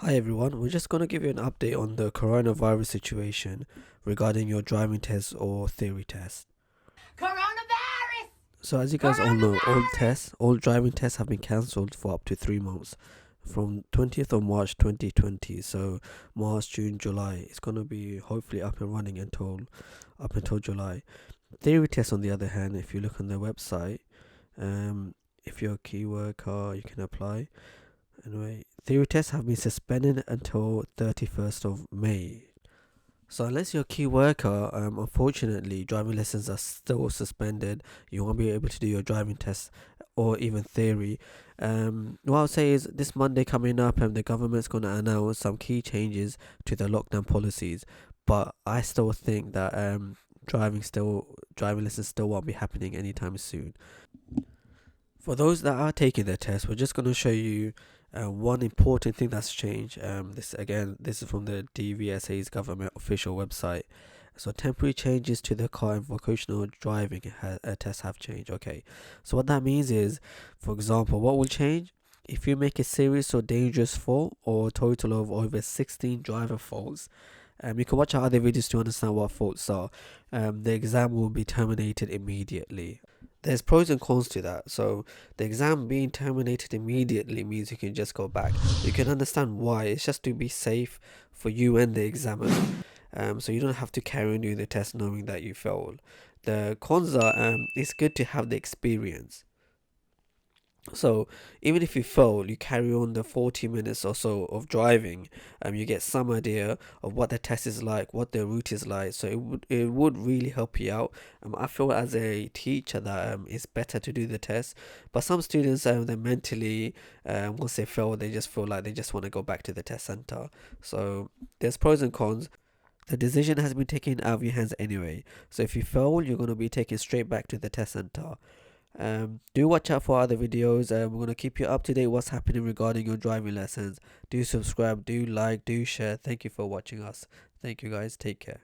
Hi everyone, we're just going to give you an update on the coronavirus situation regarding your driving test or theory test. Coronavirus! So as you guys all know, all driving tests have been cancelled for up to 3 months from 20th of March 2020. So March, June, July, it's going to be hopefully up and running up until July. Theory tests on the other hand, if you look on their website, if you're a key worker, you can apply. Anyway, theory tests have been suspended until 31st of May. So unless you're a key worker, unfortunately, driving lessons are still suspended. You won't be able to do your driving test or even theory. What I'll say is this Monday coming up, the government's going to announce some key changes to the lockdown policies. But I still think that driving lessons still won't be happening anytime soon. For those that are taking their test, we're just going to show you one important thing that's changed. This is from the DVSA's government official website. So temporary changes to the car and vocational driving tests have changed. Okay, so what that means is, for example, what will change? If you make a serious or dangerous fault or a total of over 16 driver faults, you can watch our other videos to understand what faults are. The exam will be terminated immediately. There's pros and cons to that. So the exam being terminated immediately means you can just go back. You can understand why. It's just to be safe for you and the examiner. So you don't have to carry on doing the test knowing that you failed. The cons are it's good to have the experience. So even if you fail, you carry on the 40 minutes or so of driving. You get some idea of what the test is like, what the route is like. So it would really help you out. I feel as a teacher that it's better to do the test. But some students, they mentally, once they fail, they just feel like they just want to go back to the test center. So there's pros and cons. The decision has been taken out of your hands anyway. So if you fail, you're going to be taken straight back to the test center. Do watch out for other videos. We're going to keep you up to date what's happening regarding your driving lessons. Do subscribe, do like, do share. Thank you for watching us. Thank you guys. Take care.